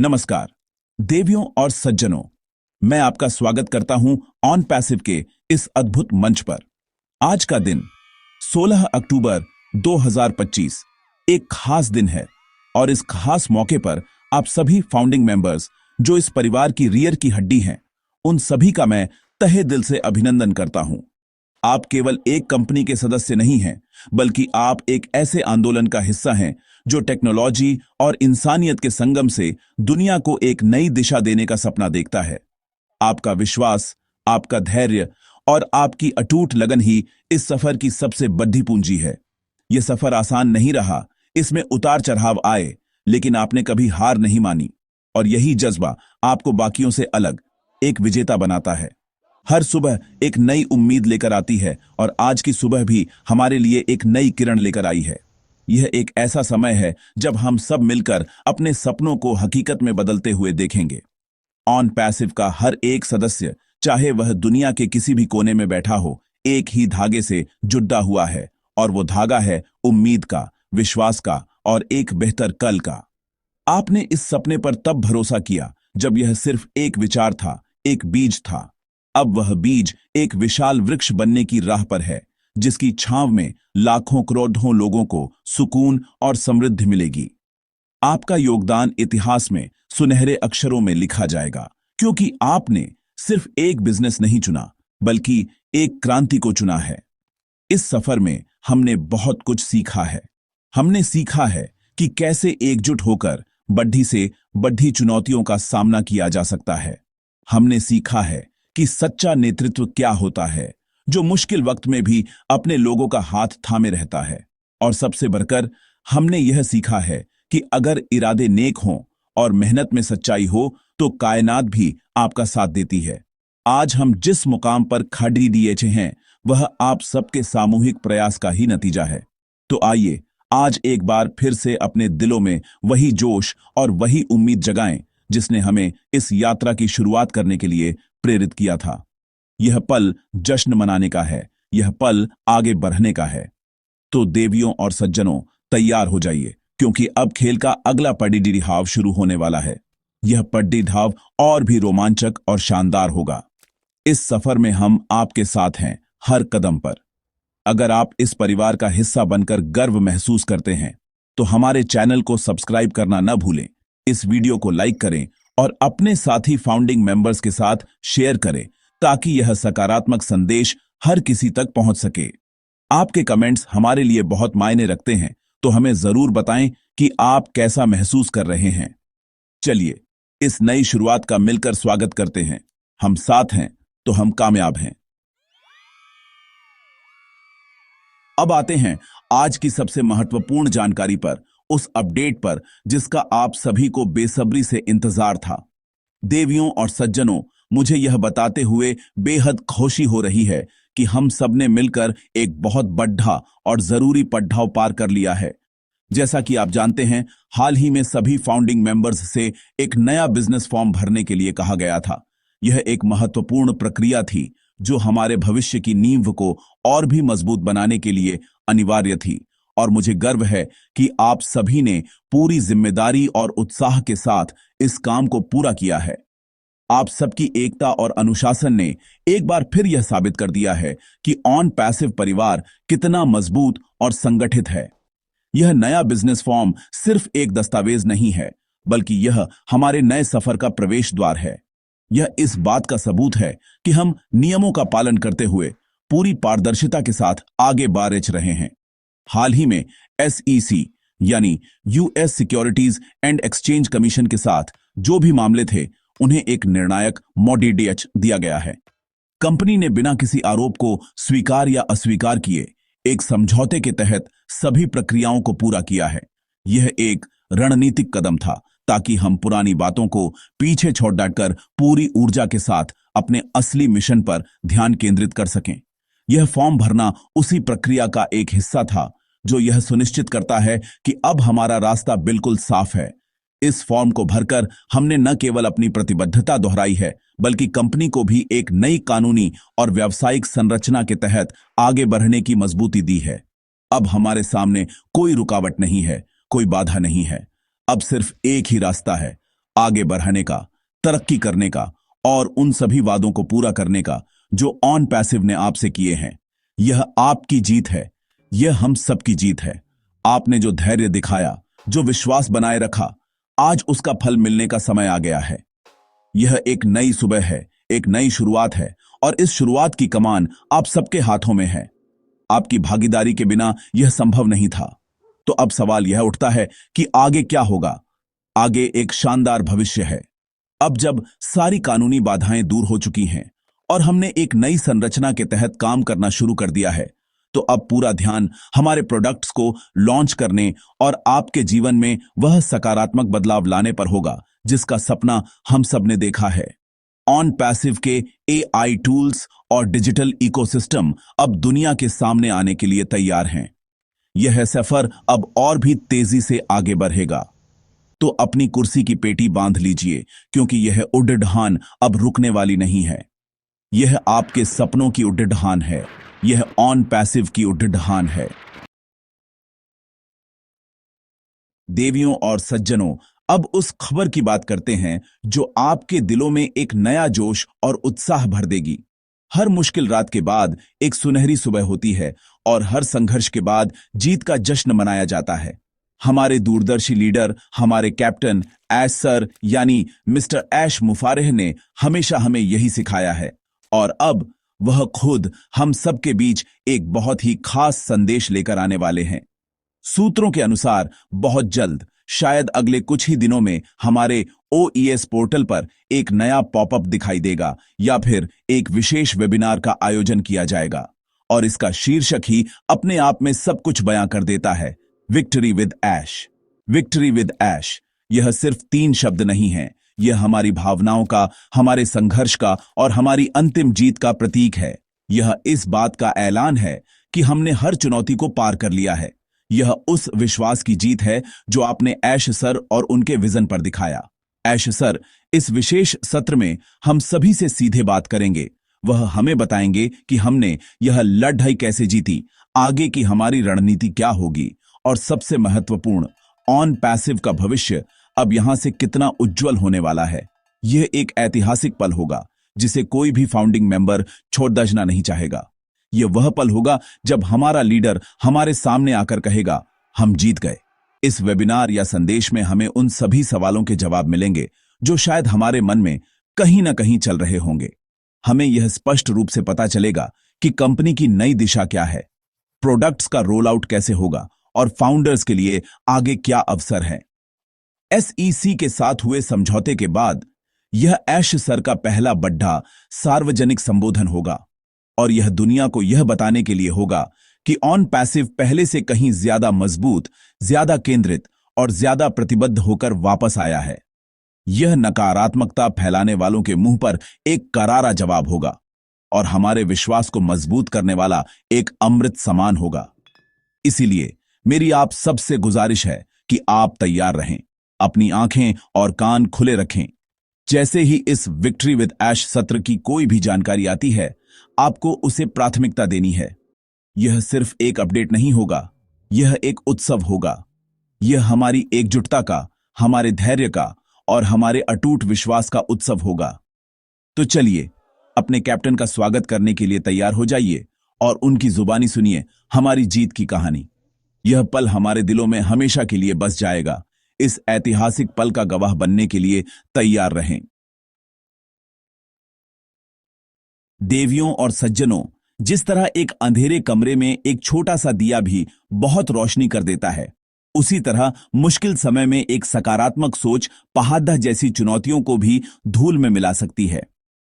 नमस्कार देवियों और सज्जनों, मैं आपका स्वागत करता हूं ऑन पैसिव के इस अद्भुत मंच पर। आज का दिन 16 अक्टूबर 2025 एक खास दिन है और इस खास मौके पर आप सभी फाउंडिंग मेंबर्स जो इस परिवार की रीढ़ की हड्डी हैं, उन सभी का मैं तहे दिल से अभिनंदन करता हूं। आप केवल एक कंपनी के सदस्य नहीं हैं, बल्कि आप एक ऐसे आंदोलन का हिस्सा हैं जो टेक्नोलॉजी और इंसानियत के संगम से दुनिया को एक नई दिशा देने का सपना देखता है। आपका विश्वास, आपका धैर्य और आपकी अटूट लगन ही इस सफर की सबसे बड़ी पूंजी है। यह सफर आसान नहीं रहा, इसमें उतार चढ़ाव आए, लेकिन आपने कभी हार नहीं मानी और यही जज्बा आपको बाकियों से अलग, एक विजेता बनाता है। हर सुबह एक नई उम्मीद लेकर आती है और आज की सुबह भी हमारे लिए एक नई किरण लेकर आई है। यह एक ऐसा समय है जब हम सब मिलकर अपने सपनों को हकीकत में बदलते हुए देखेंगे। ऑन पैसिव का हर एक सदस्य, चाहे वह दुनिया के किसी भी कोने में बैठा हो, एक ही धागे से जुड़ा हुआ है और वो धागा है उम्मीद का, विश्वास का और एक बेहतर कल का। आपने इस सपने पर तब भरोसा किया जब यह सिर्फ एक विचार था, एक बीज था। अब वह बीज एक विशाल वृक्ष बनने की राह पर है, जिसकी छांव में लाखों करोड़ों लोगों को सुकून और समृद्धि मिलेगी। आपका योगदान इतिहास में सुनहरे अक्षरों में लिखा जाएगा, क्योंकि आपने सिर्फ एक बिजनेस नहीं चुना, बल्कि एक क्रांति को चुना है। इस सफर में हमने बहुत कुछ सीखा है। हमने सीखा है कि कैसे एकजुट होकर बढ़ी से बढ़ी चुनौतियों का सामना किया जा सकता है। हमने सीखा है कि सच्चा नेतृत्व क्या होता है, जो मुश्किल वक्त में भी अपने लोगों का हाथ थामे रहता है। और सबसे बढ़कर हमने यह सीखा है कि अगर इरादे नेक हों और मेहनत में सच्चाई हो, तो कायनात भी आपका साथ देती है। आज हम जिस मुकाम पर खड़ी दिए हैं, वह आप सबके सामूहिक प्रयास का ही नतीजा है। तो आइए आज एक बार फिर से अपने दिलों में वही जोश और वही उम्मीद जगाएं, जिसने हमें इस यात्रा की शुरुआत करने के लिए प्रेरित किया था। यह पल जश्न मनाने का है, यह पल आगे बढ़ने का है। तो देवियों और सज्जनों, तैयार हो जाइए, क्योंकि अब खेल का अगला पड़ीदार ढाव शुरू होने वाला है। यह पड़ीदार ढाव और भी रोमांचक और शानदार होगा। इस सफर में हम आपके साथ हैं, हर कदम पर। अगर आप इस परिवार का हिस्सा बनकर गर्व महसूस करते हैं, तो हमारे चैनल को सब्सक्राइब करना न भूलें। इस वीडियो को लाइक करें और अपने साथी फाउंडिंग मेंबर्स के साथ शेयर करें, ताकि यह सकारात्मक संदेश हर किसी तक पहुंच सके। आपके कमेंट्स हमारे लिए बहुत मायने रखते हैं, तो हमें जरूर बताएं कि आप कैसा महसूस कर रहे हैं। चलिए इस नई शुरुआत का मिलकर स्वागत करते हैं। हम साथ हैं तो हम कामयाब हैं। अब आते हैं आज की सबसे महत्वपूर्ण जानकारी पर, उस अपडेट पर जिसका आप सभी को बेसब्री से इंतजार था। देवियों और सज्जनों, मुझे यह बताते हुए बेहद खुशी हो रही है कि हम सब ने मिलकर एक बहुत बड़ा और जरूरी पड़ाव पार कर लिया है। जैसा कि आप जानते हैं, हाल ही में सभी फाउंडिंग मेंबर्स से एक नया बिजनेस फॉर्म भरने के लिए कहा गया था। यह एक महत्वपूर्ण प्रक्रिया थी, जो हमारे भविष्य की नींव को और भी मजबूत बनाने के लिए अनिवार्य थी। और मुझे गर्व है कि आप सभी ने पूरी जिम्मेदारी और उत्साह के साथ इस काम को पूरा किया है। आप सबकी एकता और अनुशासन ने एक बार फिर यह साबित कर दिया है कि ऑन पैसिव परिवार कितना मजबूत और संगठित है। यह नया बिजनेस फॉर्म सिर्फ एक दस्तावेज नहीं है, बल्कि यह हमारे नए सफर का प्रवेश द्वार है। यह इस बात का सबूत है कि हम नियमों का पालन करते हुए पूरी पारदर्शिता के साथ आगे बढ़ रहे हैं। हाल ही में SEC यानी US securities and exchange commission के साथ जो भी मामले थे, उन्हें एक निर्णायक मोडीडीएच दिया गया है। कंपनी ने बिना किसी आरोप को स्वीकार या अस्वीकार किए एक समझौते के तहत सभी प्रक्रियाओं को पूरा किया है। यह एक रणनीतिक कदम था, ताकि हम पुरानी बातों को पीछे छोड़ डालकर पूरी ऊर्जा के साथ अपने असली मिशन पर ध्यान केंद्रित कर सकें। यह फॉर्म भरना उसी प्रक्रिया का एक हिस्सा था, जो यह सुनिश्चित करता है कि अब हमारा रास्ता बिल्कुल साफ है। इस फॉर्म को भरकर हमने न केवल अपनी प्रतिबद्धता दोहराई है, बल्कि कंपनी को भी एक नई कानूनी और व्यावसायिक संरचना के तहत आगे बढ़ने की मजबूती दी है। अब हमारे सामने कोई रुकावट नहीं है, कोई बाधा नहीं है। अब सिर्फ एक ही रास्ता है, आगे बढ़ने का, तरक्की करने का और उन सभी वादों को पूरा करने का जो ऑन पैसिव ने आपसे किए हैं। यह आपकी जीत है, यह हम सबकी जीत है। आपने जो धैर्य दिखाया, जो विश्वास बनाए रखा, आज उसका फल मिलने का समय आ गया है। यह एक नई सुबह है, एक नई शुरुआत है और इस शुरुआत की कमान आप सबके हाथों में है। आपकी भागीदारी के बिना यह संभव नहीं था। तो अब सवाल यह उठता है कि आगे क्या होगा। आगे एक शानदार भविष्य है। अब जब सारी कानूनी बाधाएं दूर हो चुकी हैं और हमने एक नई संरचना के तहत काम करना शुरू कर दिया है, तो अब पूरा ध्यान हमारे प्रोडक्ट्स को लॉन्च करने और आपके जीवन में वह सकारात्मक बदलाव लाने पर होगा जिसका सपना हम सब ने देखा है। ऑन पैसिव के एआई टूल्स और डिजिटल इकोसिस्टम अब दुनिया के सामने आने के लिए तैयार हैं। यह सफर अब और भी तेजी से आगे बढ़ेगा। तो अपनी कुर्सी की पेटी बांध लीजिए, क्योंकि यह उड़ान अब रुकने वाली नहीं है। यह आपके सपनों की उड़ान है, यह ऑन पैसिव की उड़ान है। देवियों और सज्जनों, अब उस खबर की बात करते हैं जो आपके दिलों में एक नया जोश और उत्साह भर देगी। हर मुश्किल रात के बाद एक सुनहरी सुबह होती है और हर संघर्ष के बाद जीत का जश्न मनाया जाता है। हमारे दूरदर्शी लीडर, हमारे कैप्टन ऐश सर यानी मिस्टर ऐश मुफारेह ने हमेशा हमें यही सिखाया है और अब वह खुद हम सबके बीच एक बहुत ही खास संदेश लेकर आने वाले हैं। सूत्रों के अनुसार बहुत जल्द, शायद अगले कुछ ही दिनों में, हमारे OES पोर्टल पर एक नया पॉपअप दिखाई देगा या फिर एक विशेष वेबिनार का आयोजन किया जाएगा और इसका शीर्षक ही अपने आप में सब कुछ बयां कर देता है, victory with ash. Victory with ash, यह सिर्फ 3 शब्द नहीं है, यह हमारी भावनाओं का, हमारे संघर्ष का और हमारी अंतिम जीत का प्रतीक है। यह इस बात का ऐलान है कि हमने हर चुनौती को पार कर लिया है। यह उस विश्वास की जीत है जो आपने ऐश सर और उनके विजन पर दिखाया। ऐश सर, इस विशेष सत्र में हम सभी से सीधे बात करेंगे। वह हमें बताएंगे कि हमने यह लड़ाई कैसे जीती, आगे की हमारी रणनीति क्या होगी और सबसे महत्वपूर्ण, ऑन पैसिव का भविष्य अब यहां से कितना उज्जवल होने वाला है। यह एक ऐतिहासिक पल होगा जिसे कोई भी फाउंडिंग मेंबर छोड़ दजना नहीं चाहेगा। यह वह पल होगा जब हमारा लीडर हमारे सामने आकर कहेगा, हम जीत गए। इस वेबिनार या संदेश में हमें उन सभी सवालों के जवाब मिलेंगे जो शायद हमारे मन में कहीं ना कहीं चल रहे होंगे। हमें यह स्पष्ट रूप से पता चलेगा कि कंपनी की नई दिशा क्या है, प्रोडक्ट्स का रोल आउट कैसे होगा और फाउंडर्स के लिए आगे क्या अवसर है। SEC के साथ हुए समझौते के बाद यह ऐश सर का पहला बड़ा सार्वजनिक संबोधन होगा और यह दुनिया को यह बताने के लिए होगा कि ऑन पैसिव पहले से कहीं ज्यादा मजबूत, ज्यादा केंद्रित और ज्यादा प्रतिबद्ध होकर वापस आया है। यह नकारात्मकता फैलाने वालों के मुंह पर एक करारा जवाब होगा और हमारे विश्वास को मजबूत करने वाला एक अमृत समान होगा। इसीलिए मेरी आप सबसे गुजारिश है कि आप तैयार रहें, अपनी आंखें और कान खुले रखें। जैसे ही इस विक्ट्री विद ऐश सत्र की कोई भी जानकारी आती है, आपको उसे प्राथमिकता देनी है। यह सिर्फ एक अपडेट नहीं होगा, यह एक उत्सव होगा। यह हमारी एकजुटता का, हमारे धैर्य का और हमारे अटूट विश्वास का उत्सव होगा। तो चलिए, अपने कैप्टन का स्वागत करने के लिए तैयार हो जाइए और उनकी जुबानी सुनिए हमारी जीत की कहानी। यह पल हमारे दिलों में हमेशा के लिए बस जाएगा। इस ऐतिहासिक पल का गवाह बनने के लिए तैयार रहें। देवियों और सज्जनों, जिस तरह एक अंधेरे कमरे में एक छोटा सा दिया भी बहुत रोशनी कर देता है, उसी तरह मुश्किल समय में एक सकारात्मक सोच पहाड़ जैसी चुनौतियों को भी धूल में मिला सकती है।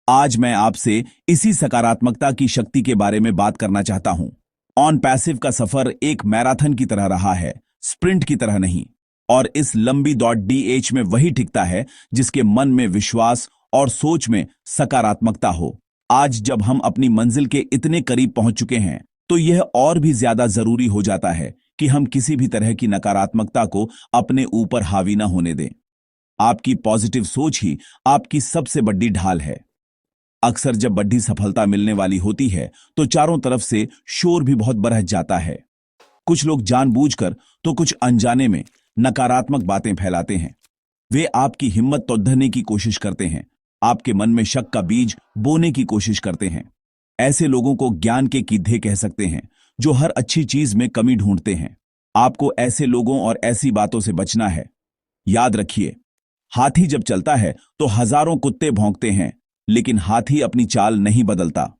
आज मैं आपसे इसी सकारात्मकता की शक्ति के बारे में बात करना चाहता हूं। ऑन पैसिव का सफर एक मैराथन की तरह रहा है, स्प्रिंट की तरह नहीं। और इस लंबी दौड़ DH में वही टिकता है जिसके मन में विश्वास और सोच में सकारात्मकता हो। आज जब हम अपनी मंजिल के इतने करीब पहुंच चुके हैं, तो यह और भी ज्यादा जरूरी हो जाता है कि हम किसी भी तरह की नकारात्मकता को अपने ऊपर हावी न होने दें। आपकी पॉजिटिव सोच ही आपकी सबसे बड़ी ढाल है। अक्सर जब बड़ी सफलता मिलने वाली होती है तो चारों तरफ से शोर भी बहुत बढ़ जाता है। कुछ लोग जानबूझकर तो कुछ अनजाने में नकारात्मक बातें फैलाते हैं। वे आपकी हिम्मत तोड़ने की कोशिश करते हैं, आपके मन में शक का बीज बोने की कोशिश करते हैं। ऐसे लोगों को ज्ञान के गीधे कह सकते हैं, जो हर अच्छी चीज में कमी ढूंढते हैं। आपको ऐसे लोगों और ऐसी बातों से बचना है। याद रखिए, हाथी जब चलता है तो हजारों कुत्ते भौंकते हैं, लेकिन हाथी अपनी चाल नहीं बदलता।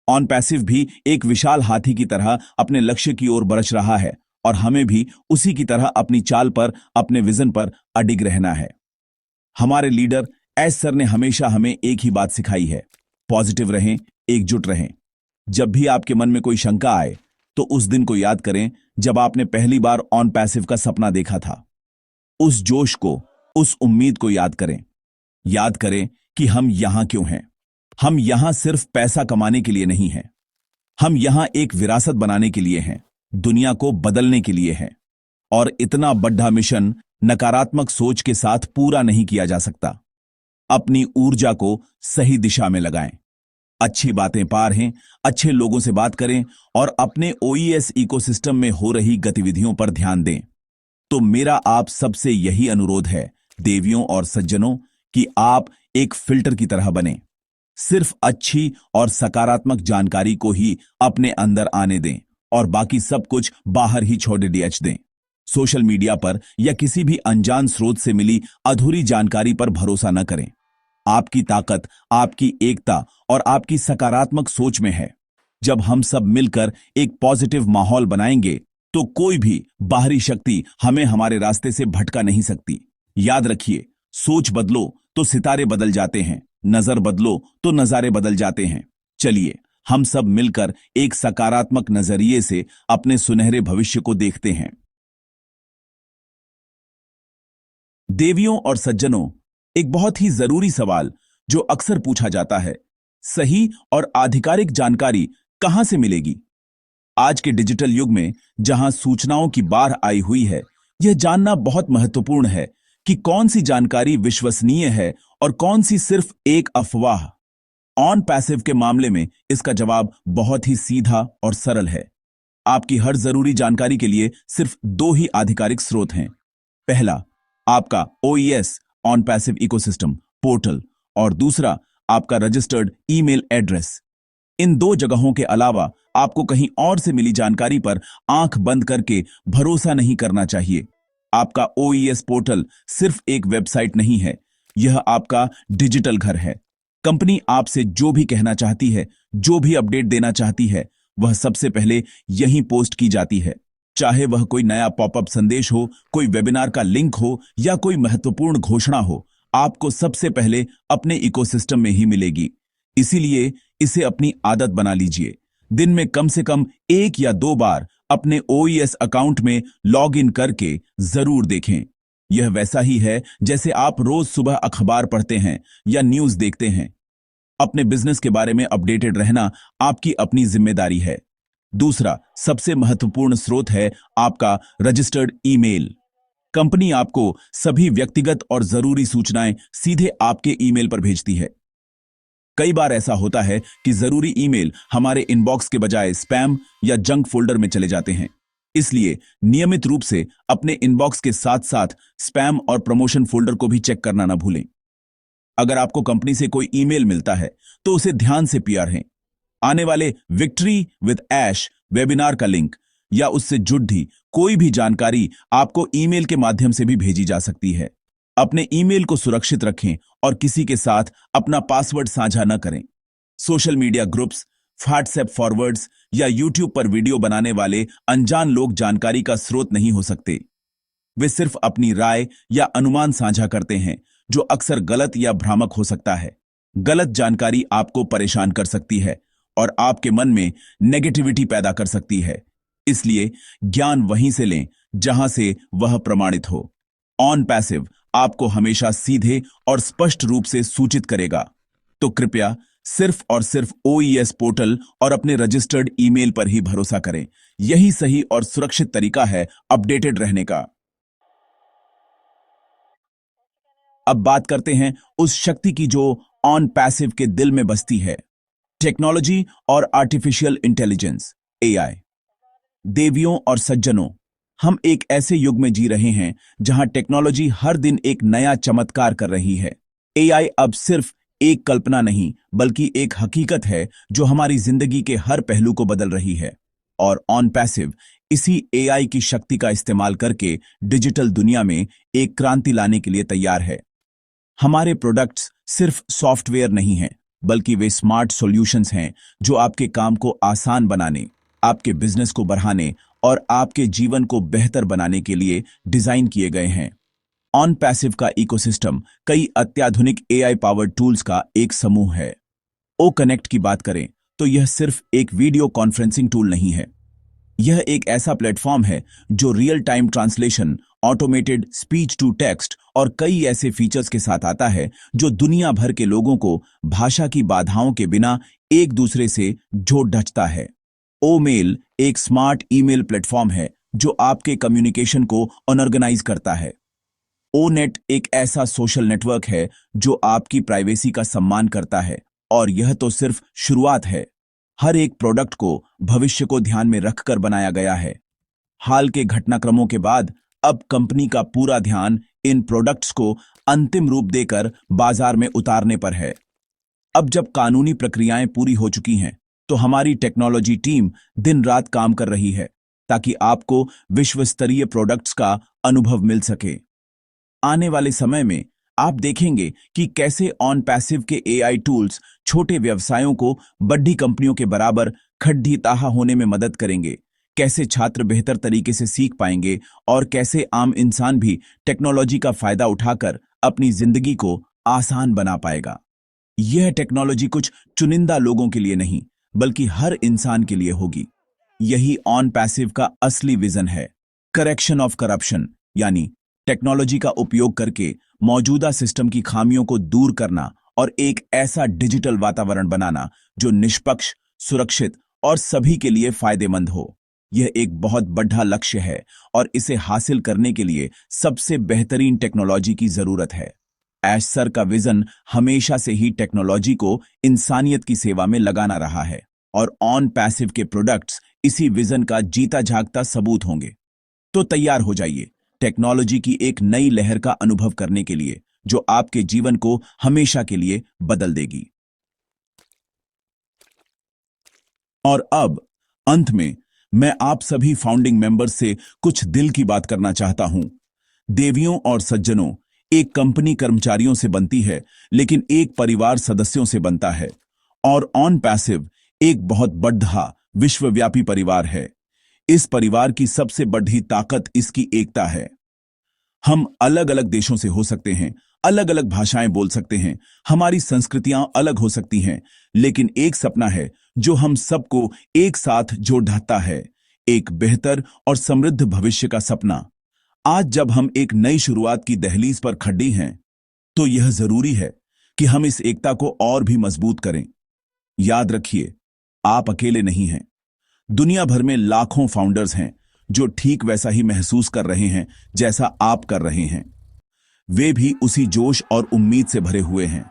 ऑन पैसिव भी एक विशाल हाथी की तरह अपने लक्ष्य की ओर बढ़ रहा है, और हमें भी उसी की तरह अपनी चाल पर, अपने विजन पर अडिग रहना है। हमारे लीडर एस सर ने हमेशा हमें एक ही बात सिखाई है, पॉजिटिव रहें, एकजुट रहें। जब भी आपके मन में कोई शंका आए तो उस दिन को याद करें जब आपने पहली बार ऑन पैसिव का सपना देखा था। उस जोश को, उस उम्मीद को याद करें। याद करें कि हम यहां क्यों हैं। हम यहां सिर्फ पैसा कमाने के लिए नहीं हैं। हम यहां एक विरासत बनाने के लिए हैं, दुनिया को बदलने के लिए हैं। और इतना बड़ा मिशन नकारात्मक सोच के साथ पूरा नहीं किया जा सकता। अपनी ऊर्जा को सही दिशा में लगाएं। अच्छी बातें पढ़ें, अच्छे लोगों से बात करें और अपने ओईएस इकोसिस्टम में हो रही गतिविधियों पर ध्यान दें। तो मेरा आप सबसे यही अनुरोध है, देवियों और सज्जनों, कि आप एक फिल्टर की तरह बने। सिर्फ अच्छी और सकारात्मक जानकारी को ही अपने अंदर आने दें और बाकी सब कुछ बाहर ही छोड़ दें। सोशल मीडिया पर या किसी भी अनजान स्रोत से मिली अधूरी जानकारी पर भरोसा न करें। आपकी ताकत, आपकी एकता और आपकी सकारात्मक सोच में है। जब हम सब मिलकर एक पॉजिटिव माहौल बनाएंगे तो कोई भी बाहरी शक्ति हमें हमारे रास्ते से भटका नहीं सकती। याद रखिए, सोच बदलो तो सितारे बदल जाते हैं, नजर बदलो तो नजारे बदल जाते हैं। चलिए हम सब मिलकर एक सकारात्मक नजरिए से अपने सुनहरे भविष्य को देखते हैं। देवियों और सज्जनों, एक बहुत ही जरूरी सवाल जो अक्सर पूछा जाता है, सही और आधिकारिक जानकारी कहां से मिलेगी? आज के डिजिटल युग में जहां सूचनाओं की बाढ़ आई हुई है, यह जानना बहुत महत्वपूर्ण है कि कौन सी जानकारी विश्वसनीय है और कौन सी सिर्फ एक अफवाह। ऑन पैसिव के मामले में इसका जवाब बहुत ही सीधा और सरल है। आपकी हर जरूरी जानकारी के लिए सिर्फ दो ही आधिकारिक स्रोत हैं। पहला, आपका ओईएस ऑन पैसिव इकोसिस्टम पोर्टल, और दूसरा आपका रजिस्टर्ड ईमेल एड्रेस। इन दो जगहों के अलावा आपको कहीं और से मिली जानकारी पर आंख बंद करके भरोसा नहीं करना चाहिए। आपका ओईएस पोर्टल सिर्फ एक वेबसाइट नहीं है, यह आपका डिजिटल घर है। कंपनी आपसे जो भी कहना चाहती है, जो भी अपडेट देना चाहती है, वह सबसे पहले यहीं पोस्ट की जाती है। चाहे वह कोई नया पॉपअप संदेश हो, कोई वेबिनार का लिंक हो या कोई महत्वपूर्ण घोषणा हो, आपको सबसे पहले अपने इकोसिस्टम में ही मिलेगी। इसीलिए इसे अपनी आदत बना लीजिए। दिन में कम से कम 1 या 2 बार अपने ओईएस अकाउंट में लॉग इन करके जरूर देखें। यह वैसा ही है जैसे आप रोज सुबह अखबार पढ़ते हैं या न्यूज़ देखते हैं। अपने बिजनेस के बारे में अपडेटेड रहना आपकी अपनी जिम्मेदारी है। दूसरा सबसे महत्वपूर्ण स्रोत है आपका रजिस्टर्ड ईमेल। कंपनी आपको सभी व्यक्तिगत और जरूरी सूचनाएं सीधे आपके ईमेल पर भेजती है। कई बार ऐसा होता है कि जरूरी ईमेल हमारे इनबॉक्स के बजाय स्पैम या जंक फोल्डर में चले जाते हैं। इसलिए नियमित रूप से अपने इनबॉक्स के साथ साथ स्पैम और प्रमोशन फोल्डर को भी चेक करना ना भूलें। अगर आपको कंपनी से कोई ईमेल मिलता है तो उसे ध्यान से पढ़ें। आने वाले विक्ट्री विद ऐश वेबिनार का लिंक या उससे जुड़ी कोई भी जानकारी आपको ईमेल के माध्यम से भी भेजी जा सकती है। अपने ईमेल को सुरक्षित रखें और किसी के साथ अपना पासवर्ड साझा न करें। Social media groups, WhatsApp forwards या यूट्यूब पर वीडियो बनाने वाले अनजान लोग जानकारी का स्रोत नहीं हो सकते। वे सिर्फ अपनी राय या अनुमान साझा करते हैं, जो अक्सर गलत या भ्रामक हो सकता है। गलत जानकारी आपको परेशान कर सकती है और आपके मन में नेगेटिविटी पैदा कर सकती है। इसलिए ज्ञान वहीं से लें जहां से वह प्रमाणित हो। ऑन पैसिव आपको हमेशा सीधे और स्पष्ट रूप से सूचित करेगा। तो कृपया सिर्फ और सिर्फ ओईएस पोर्टल और अपने रजिस्टर्ड ईमेल पर ही भरोसा करें। यही सही और सुरक्षित तरीका है अपडेटेड रहने का। अब बात करते हैं उस शक्ति की जो ऑन पैसिव के दिल में बसती है, टेक्नोलॉजी और आर्टिफिशियल इंटेलिजेंस, एआई। देवियों और सज्जनों, हम एक ऐसे युग में जी रहे हैं जहां टेक्नोलॉजी हर दिन एक नया चमत्कार कर रही है। एआई अब सिर्फ एक कल्पना नहीं, बल्कि एक हकीकत है जो हमारी जिंदगी के हर पहलू को बदल रही है। और ऑन पैसिव इसी एआई की शक्ति का इस्तेमाल करके डिजिटल दुनिया में एक क्रांति लाने के लिए तैयार है। हमारे प्रोडक्ट्स सिर्फ सॉफ्टवेयर नहीं हैं, बल्कि वे स्मार्ट सॉल्यूशंस हैं जो आपके काम को आसान बनाने, आपके बिजनेस को बढ़ाने और आपके जीवन को बेहतर बनाने के लिए डिजाइन किए गए हैं। ऑन पैसिव का इकोसिस्टम कई अत्याधुनिक एआई पावर्ड टूल्स का एक समूह है। ओ कनेक्ट की बात करें तो यह सिर्फ एक वीडियो कॉन्फ्रेंसिंग टूल नहीं है। यह एक ऐसा प्लेटफॉर्म है जो real time translation, automated speech to text और कई ऐसे फीचर्स के साथ आता है जो दुनिया भर के लोगों को भाषा की बाधाओं के बिना एक दूसरे से जोड़ ढचता है। ओ मेल एक स्मार्ट ईमेल प्लेटफॉर्म है जो आपके कम्युनिकेशन को ऑर्गेनाइज करता है। ओ नेट एक ऐसा सोशल नेटवर्क है जो आपकी प्राइवेसी का सम्मान करता है, और यह तो सिर्फ शुरुआत है। हर एक प्रोडक्ट को भविष्य को ध्यान में रखकर बनाया गया है। हाल के घटनाक्रमों के बाद अब कंपनी का पूरा ध्यान इन प्रोडक्ट्स को अंतिम रूप देकर बाजार में उतारने पर है। अब जब कानूनी प्रक्रियाएं पूरी हो चुकी हैं, तो हमारी टेक्नोलॉजी टीम दिन रात काम कर रही है ताकि आपको विश्व स्तरीय प्रोडक्ट्स का अनुभव मिल सके। आने वाले समय में आप देखेंगे कि कैसे ऑन पैसिव के एआई टूल्स छोटे व्यवसायों को बड़ी कंपनियों के बराबर खड्डी ताहा होने में मदद करेंगे, कैसे छात्र बेहतर तरीके से सीख पाएंगे और कैसे आम इंसान भी टेक्नोलॉजी का फायदा उठाकर अपनी जिंदगी को आसान बना पाएगा। यह टेक्नोलॉजी कुछ चुनिंदा लोगों के लिए नहीं, बल्कि हर इंसान के लिए होगी। यही ऑन पैसिव का असली विजन है, करेक्शन ऑफ करप्शन, यानी टेक्नोलॉजी का उपयोग करके मौजूदा सिस्टम की खामियों को दूर करना और एक ऐसा डिजिटल वातावरण बनाना जो निष्पक्ष, सुरक्षित और सभी के लिए फायदेमंद हो। यह एक बहुत बड़ा लक्ष्य है और इसे हासिल करने के लिए सबसे बेहतरीन टेक्नोलॉजी की जरूरत है। ऐश सर का विजन हमेशा से ही टेक्नोलॉजी को इंसानियत की सेवा में लगाना रहा है, और ऑन पैसिव के प्रोडक्ट्स इसी विजन का जीता जागता सबूत होंगे। तो तैयार हो जाइए टेक्नोलॉजी की एक नई लहर का अनुभव करने के लिए, जो आपके जीवन को हमेशा के लिए बदल देगी। और अब अंत में मैं आप सभी फाउंडिंग मेंबर्स से कुछ दिल की बात करना चाहता हूं। देवियों और सज्जनों, एक कंपनी कर्मचारियों से बनती है, लेकिन एक परिवार सदस्यों से बनता है। और ऑन पैसिव एक बहुत बड़ा विश्वव्यापी परिवार है। इस परिवार की सबसे बड़ी ताकत इसकी एकता है। हम अलग अलग देशों से हो सकते हैं, अलग अलग भाषाएं बोल सकते हैं, हमारी संस्कृतियां अलग हो सकती हैं, लेकिन एक सपना है जो हम सबको एक साथ जोड़ ढाता है, एक बेहतर और समृद्ध भविष्य का सपना। आज जब हम एक नई शुरुआत की दहलीज पर खड़े हैं, तो यह जरूरी है कि हम इस एकता को और भी मजबूत करें। याद रखिए, आप अकेले नहीं हैं। दुनिया भर में लाखों फाउंडर्स हैं जो ठीक वैसा ही महसूस कर रहे हैं जैसा आप कर रहे हैं। वे भी उसी जोश और उम्मीद से भरे हुए हैं।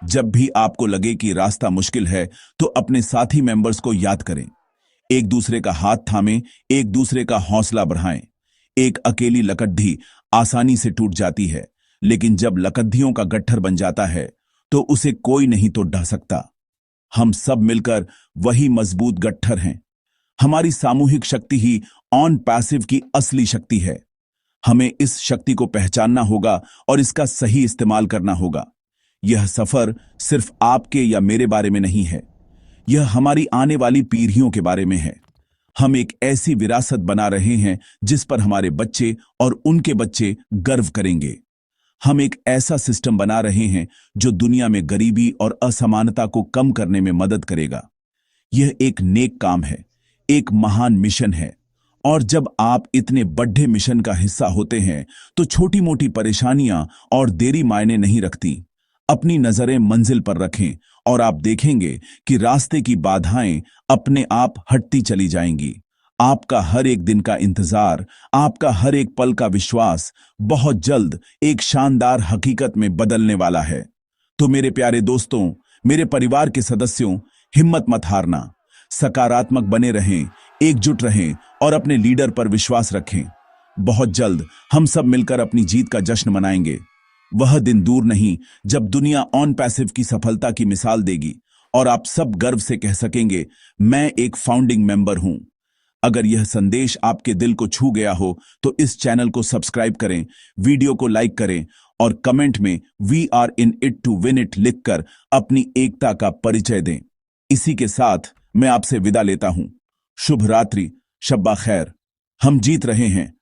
जब भी आपको लगे कि रास्ता मुश्किल है, तो अपने साथी मेंबर्स को याद करें। एक दूसरे का हाथ थामें, एक दूसरे का हौसला बढ़ाएं। एक अकेली लकड़ी आसानी से टूट जाती है, लेकिन जब लकड़ियों का गट्ठर बन जाता है, तो उसे कोई नहीं तोड़ ढा सकता। हम सब मिलकर वही मजबूत गट्ठर हैं। हमारी सामूहिक शक्ति ही ऑन पैसिव की असली शक्ति है। हमें इस शक्ति को पहचानना होगा और इसका सही इस्तेमाल करना होगा। यह सफर सिर्फ आपके या मेरे बारे में नहीं है, यह हमारी आने वाली पीढ़ियों के बारे में है। हम एक ऐसी विरासत बना रहे हैं जिस पर हमारे बच्चे और उनके बच्चे गर्व करेंगे। हम एक ऐसा सिस्टम बना रहे हैं जो दुनिया में गरीबी और असमानता को कम करने में मदद करेगा। यह एक नेक काम है, एक महान मिशन है, और जब आप इतने बड़े मिशन का हिस्सा होते हैं, तो छोटी मोटी परेशानियां और देरी मायने नहीं रखती। अपनी नजरें मंजिल पर रखें और आप देखेंगे कि रास्ते की बाधाएं अपने आप हटती चली जाएंगी। आपका हर एक दिन का इंतजार, आपका हर एक पल का विश्वास बहुत जल्द एक शानदार हकीकत में बदलने वाला है। तो मेरे प्यारे दोस्तों, मेरे परिवार के सदस्यों, हिम्मत मत हारना, सकारात्मक बने रहें, एकजुट रहें और अपने लीडर पर विश्वास रखें। बहुत जल्द हम सब मिलकर अपनी जीत का जश्न मनाएंगे। वह दिन दूर नहीं जब दुनिया ऑन पैसिव की सफलता की मिसाल देगी और आप सब गर्व से कह सकेंगे, मैं एक फाउंडिंग मेंबर हूं। अगर यह संदेश आपके दिल को छू गया हो तो इस चैनल को सब्सक्राइब करें, वीडियो को लाइक करें और कमेंट में we are in it to win it लिखकर अपनी एकता का परिचय दें। इसी के साथ मैं आपसे विदा लेता हूं। शुभ रात्रि, शब्बा खैर। हम जीत रहे हैं,